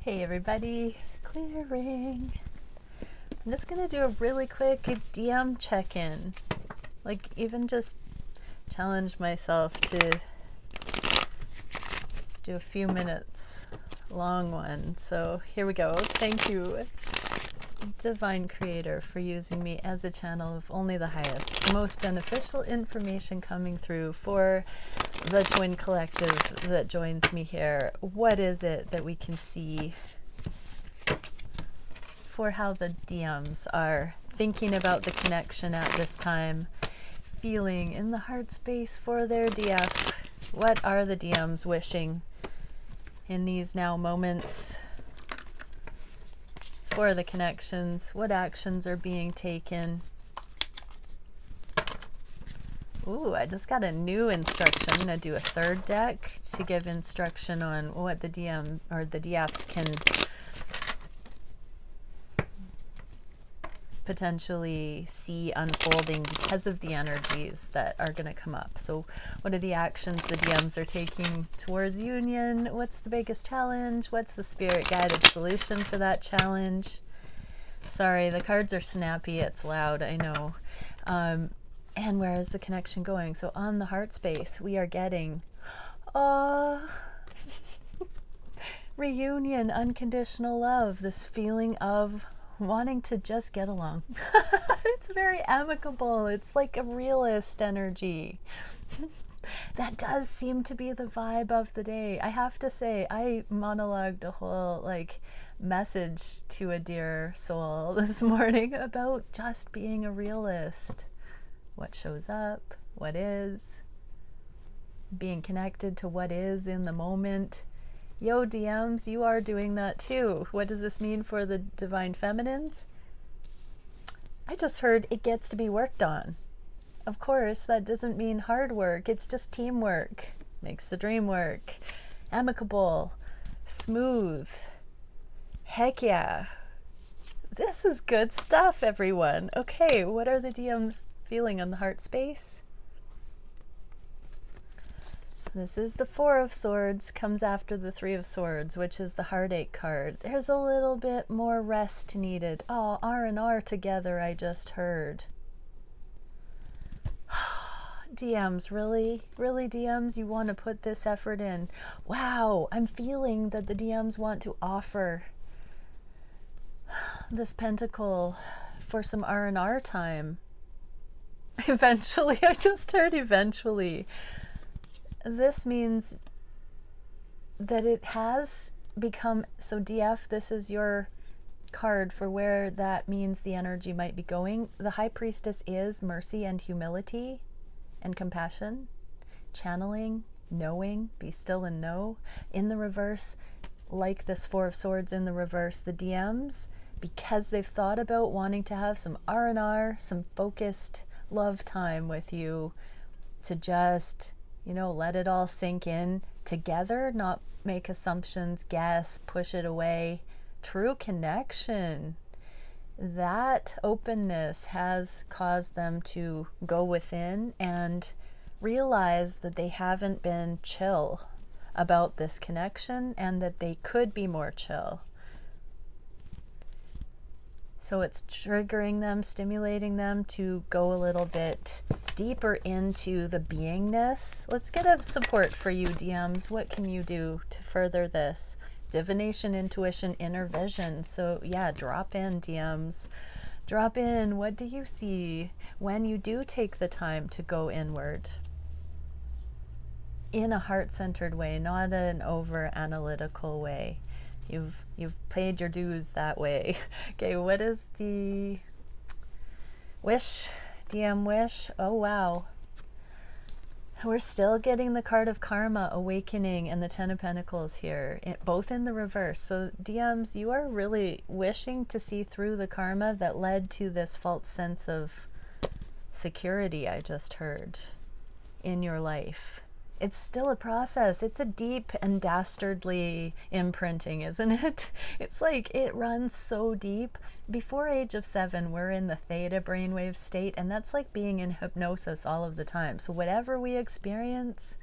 Hey everybody, clearing. I'm just gonna do a really quick DM check-in. Like, even just challenge myself to do a few minutes long one. So here we go. Thank you, Divine Creator, for using me as a channel of only the highest, most beneficial information coming through for the twin collective that joins me here. What is it that we can see for how the DMs are thinking about the connection at this time, feeling in the heart space for their DF? What are the DMs wishing in these now moments for the connections? What actions are being taken? Ooh, I just got a new instruction. I'm going to do a third deck to give instruction on what the DM or the DFs can potentially see unfolding because of the energies that are going to come up. So what are the actions the DMs are taking towards union? What's the biggest challenge? What's the spirit guided solution for that challenge? Sorry, the cards are snappy. It's loud, I know. And where is the connection going? So on the heart space, we are getting reunion, unconditional love, this feeling of wanting to just get along. It's very amicable. It's like a realist energy. That does seem to be the vibe of the day. I have to say, I monologued a whole message to a dear soul this morning about just being a realist. What shows up, what is, being connected to what is in the moment. Yo, DMs, you are doing that too. What does this mean for the divine feminines? I just heard it gets to be worked on. Of course, that doesn't mean hard work. It's just teamwork. Makes the dream work. Amicable, smooth. Heck yeah. This is good stuff, everyone. Okay, what are the DMs feeling on the heart space? This is the Four of Swords, comes after the Three of Swords, which is the heartache card. There's a little bit more rest needed. Oh, R&R together, I just heard. DMs, really? Really, DMs? You want to put this effort in? Wow, I'm feeling that the DMs want to offer this pentacle for some R&R time. Eventually, I just heard eventually. This means that it has become, so DF, this is your card for where that means the energy might be going. The High Priestess is mercy and humility and compassion, channeling, knowing, be still and know. In the reverse, like this Four of Swords in the reverse, the DMs, because they've thought about wanting to have some R&R, some focused love time with you, to just, let it all sink in together, not make assumptions, guess, push it away. True connection. That openness has caused them to go within and realize that they haven't been chill about this connection and that they could be more chill. So it's triggering them, stimulating them to go a little bit deeper into the beingness. Let's get a support for you, DMs. What can you do to further this? Divination, intuition, inner vision. So yeah, drop in, DMs. Drop in. What do you see when you do take the time to go inward? In a heart-centered way, not an over-analytical way. You've paid your dues that way. Okay, what is the wish? DM wish? Oh, wow. We're still getting the card of karma, awakening, and the Ten of Pentacles here, both in the reverse. So DMs, you are really wishing to see through the karma that led to this false sense of security I just heard in your life. It's still a process. It's a deep and dastardly imprinting, isn't it? It's like it runs so deep. Before age of 7, we're in the theta brainwave state, and that's like being in hypnosis all of the time. So whatever we experience,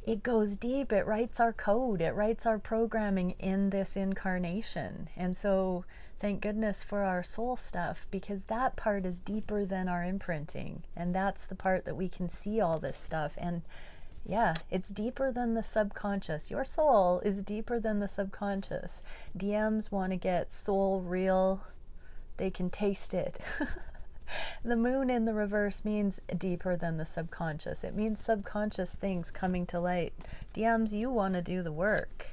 it goes deep. It writes our code. It writes our programming in this incarnation. And so thank goodness for our soul stuff, because that part is deeper than our imprinting. And that's the part that we can see all this stuff. And yeah, it's deeper than the subconscious. Your soul is deeper than the subconscious. DMs want to get soul real. They can taste it. The moon in the reverse means deeper than the subconscious. It means subconscious things coming to light. DMs, you want to do the work.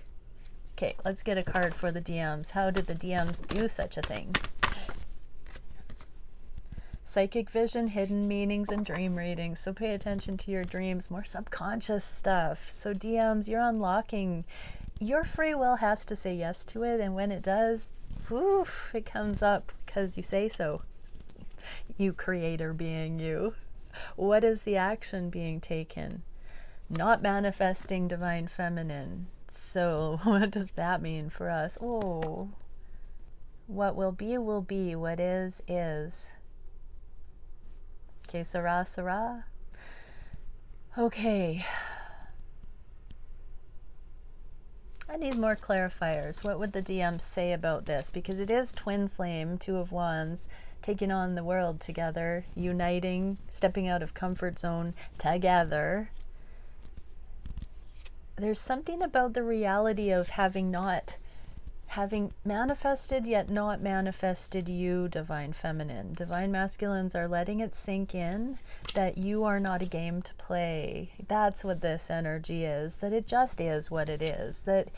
Okay, let's get a card for the DMs. How did the DMs do such a thing? Psychic vision, hidden meanings, and dream readings. So pay attention to your dreams, more subconscious stuff. So DMs, you're unlocking. Your free will has to say yes to it, and when it does, woof, it comes up because you say so. You creator being you. What is the action being taken? Not manifesting divine feminine. So what does that mean for us? Oh, what will be will be. What is is. Que sera sera. Okay. I need more clarifiers. What would the DMs say about this? Because it is twin flame, 2 of Wands, taking on the world together, uniting, stepping out of comfort zone together. There's something about the reality of having manifested yet not manifested you, divine feminine. Divine masculines are letting it sink in that you are not a game to play. That's what this energy is, that it just is what it is, that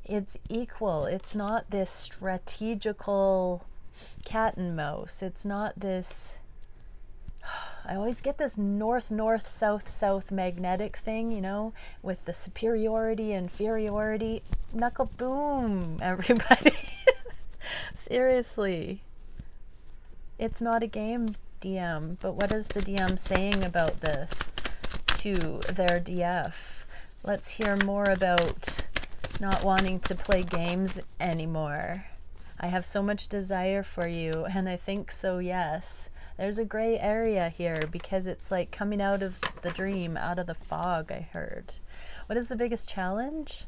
it's equal. It's not this strategical cat and mouse. It's not this, I always get this north, north, south, south magnetic thing, you know, with the superiority, inferiority. Knuckle boom, everybody. Seriously. It's not a game, DM, but what is the DM saying about this to their DF? Let's hear more about not wanting to play games anymore. I have so much desire for you, and I think so, yes. There's a gray area here because it's like coming out of the dream, out of the fog, I heard. What is the biggest challenge?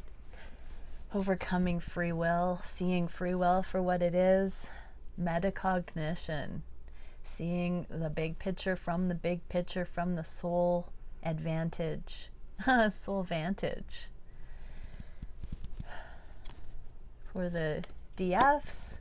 Overcoming free will, seeing free will for what it is. Metacognition. Seeing the big picture from the big picture, from the soul advantage. Soul vantage. For the DFs,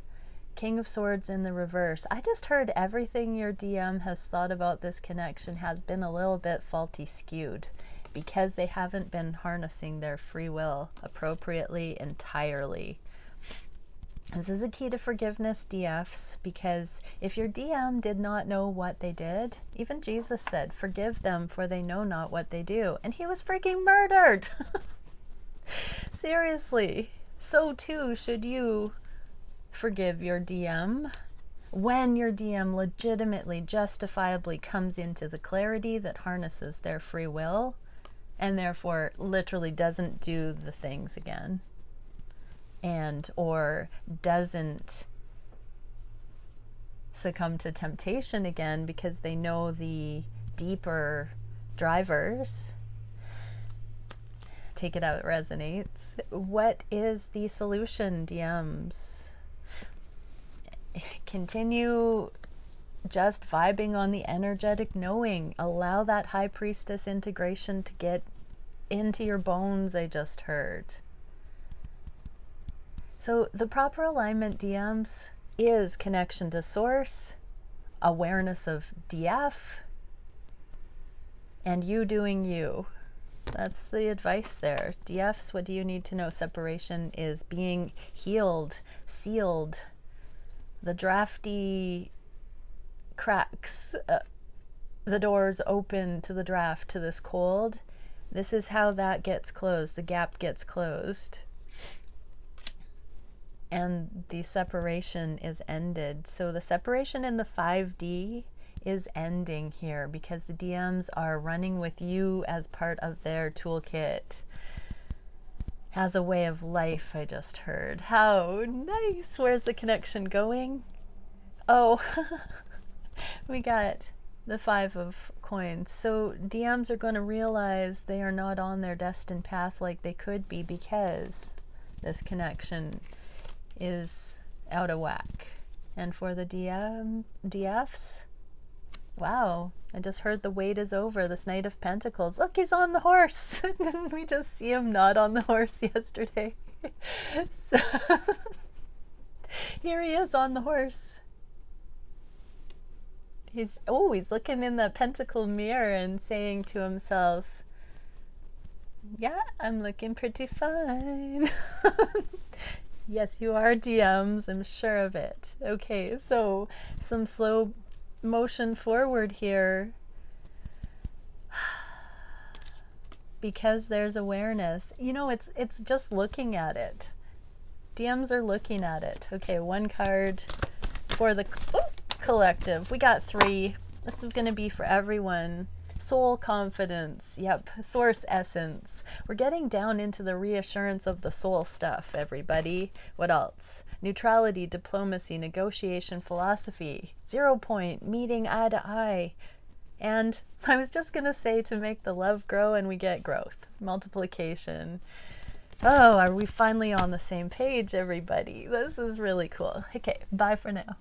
King of Swords in the reverse. I just heard everything your DM has thought about this connection has been a little bit faulty skewed because they haven't been harnessing their free will appropriately entirely. This is a key to forgiveness, DFs, because if your DM did not know what they did, even Jesus said, forgive them for they know not what they do. And he was freaking murdered. Seriously. So too should you forgive your DM when your DM legitimately, justifiably comes into the clarity that harnesses their free will and therefore literally doesn't do the things again and or doesn't succumb to temptation again because they know the deeper drivers. Take it out, it resonates. What is the solution, DMs? Continue just vibing on the energetic knowing. Allow that high priestess integration to get into your bones, I just heard. So the proper alignment, DMs, is connection to source, awareness of DF, and you doing you. That's the advice there. DFs, what do you need to know? Separation is being healed, sealed. The drafty cracks, the doors open to the draft, to this cold. This is how that gets closed. The gap gets closed. And the separation is ended. So the separation in the 5D is ending here because the DMs are running with you as part of their toolkit. As a way of life, I just heard. How nice. Where's the connection going? Oh, we got the Five of Coins. So DMs are going to realize they are not on their destined path like they could be because this connection is out of whack. And for the DFs, wow, I just heard the wait is over. This Knight of Pentacles. Look, he's on the horse. Didn't we just see him not on the horse yesterday? So here he is on the horse. He's looking in the pentacle mirror and saying to himself, yeah, I'm looking pretty fine. Yes, you are, DMs. I'm sure of it. Okay, so some slow motion forward here. Because there's awareness. You know, it's just looking at it. DMs are looking at it. Okay, one card for the collective. We got 3. This is going to be for everyone. Soul confidence. Yep. Source essence. We're getting down into the reassurance of the soul stuff, everybody. What else? Neutrality, diplomacy, negotiation, philosophy. 0 point, meeting eye to eye. And I was just going to say, to make the love grow and we get growth. Multiplication. Oh, are we finally on the same page, everybody? This is really cool. Okay, bye for now.